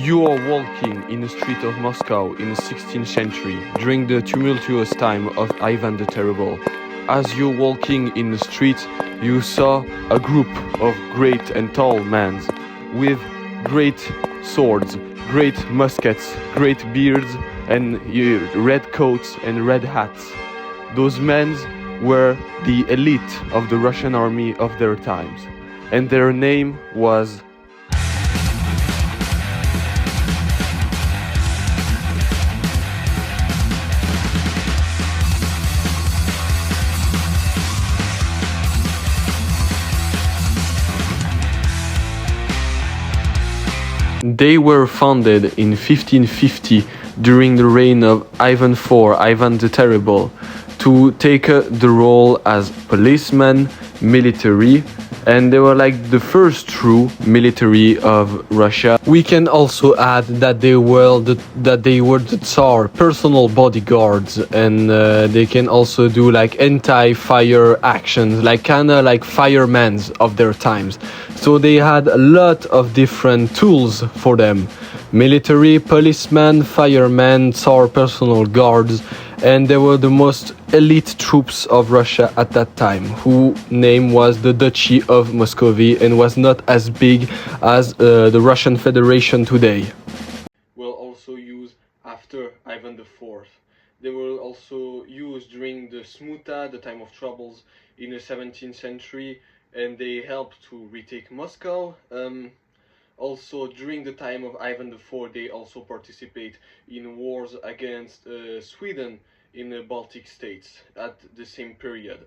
You are walking in the street of Moscow in the 16th century during the tumultuous time of Ivan the Terrible. As you're walking in the street, you saw a group of great and tall men with great swords, great muskets, great beards, and red coats and red hats. Those men were the elite of the Russian army of their times, and their name was They were founded in 1550 during the reign of Ivan IV, Ivan the Terrible, to take the role as policemen, military, and they were like the first true military of Russia. We can also add that they were the Tsar personal bodyguards, and they can also do like anti-fire actions, like kinda like firemen of their times. So they had a lot of different tools for them: military, policemen, firemen, Tsar personal guards, and they were the most elite troops of Russia at that time, whose name was the Duchy of Muscovy and was not as big as the Russian Federation today. Were also used after Ivan IV. They were also used during the Smuta, the time of troubles in the 17th century, and they helped to retake Moscow. Also, during the time of Ivan IV, they also participate in wars against Sweden in the Baltic states at the same period.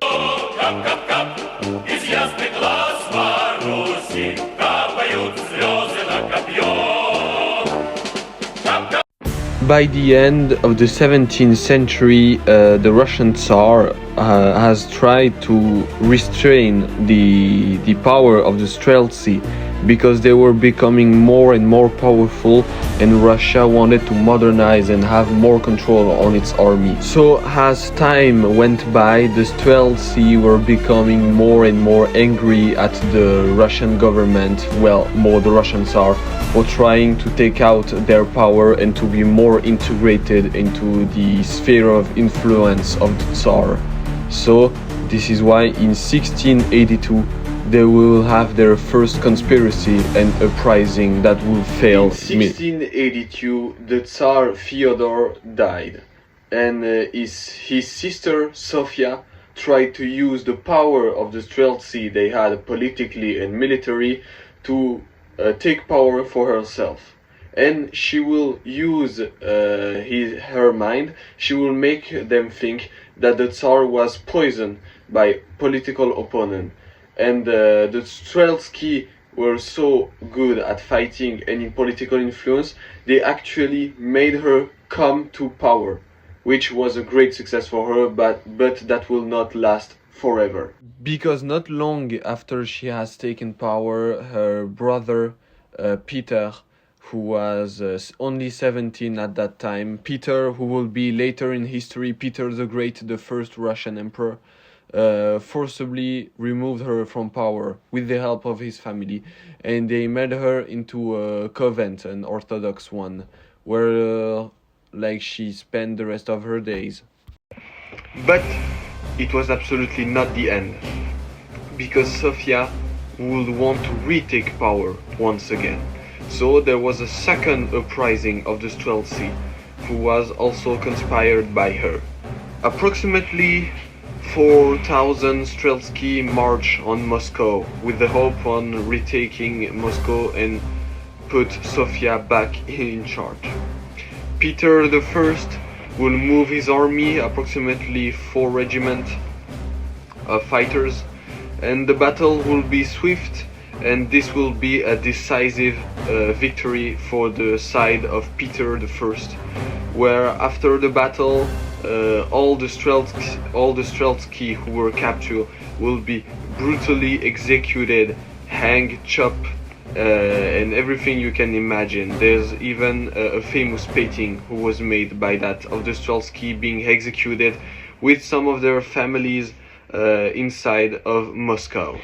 By the end of the 17th century, the Russian Tsar has tried to restrain the power of the streltsy, because they were becoming more and more powerful, and Russia wanted to modernize and have more control on its army. So as time went by, the streltsy were becoming more and more angry at the Russian government, well, more the Russian Tsar, for trying to take out their power and to be more integrated into the sphere of influence of the Tsar. So this is why in 1682 they will have their first conspiracy and uprising that will fail. In 1682, the Tsar Fyodor died, and his sister Sofia tried to use the power of the streltsy they had politically and military to take power for herself. And she will use her mind. She will make them think that the Tsar was poisoned by political opponent. And the streltsy were so good at fighting and in political influence, they actually made her come to power, which was a great success for her, but that will not last forever. Because not long after she has taken power, her brother Peter, who was only 17 at that time, Peter, who will be later in history Peter the Great, the first Russian emperor, forcibly removed her from power with the help of his family, and they made her into a convent, an Orthodox one, where like she spent the rest of her days. But it was absolutely not the end, because Sofia would want to retake power once again. So there was a second uprising of the streltsy, who was also conspired by her. Approximately 4,000 streltsy march on Moscow with the hope on retaking Moscow and put Sofia back in charge. Peter I will move his army, approximately 4 regiments of fighters, and the battle will be swift, and this will be a decisive victory for the side of Peter I, where after the battle all the streltsy who were captured will be brutally executed, hanged, chopped, and everything you can imagine. There's even a famous painting who was made by that of the streltsy being executed with some of their families inside of Moscow.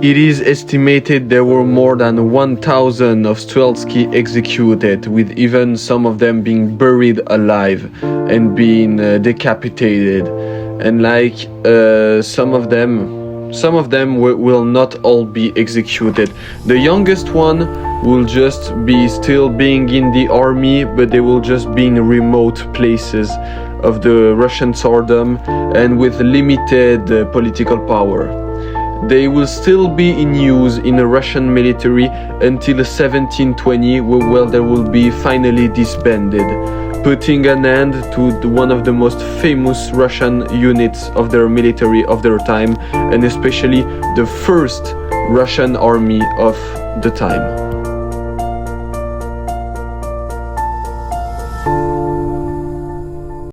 It is estimated there were more than 1,000 of streltsy executed, with even some of them being buried alive and being decapitated. And like some of them will not all be executed. The youngest one will just be still being in the army, but they will just be in remote places of the Russian Tsardom and with limited political power. They will still be in use in the Russian military until 1720, where they will be finally disbanded, putting an end to one of the most famous Russian units of their military of their time, and especially the first Russian army of the time.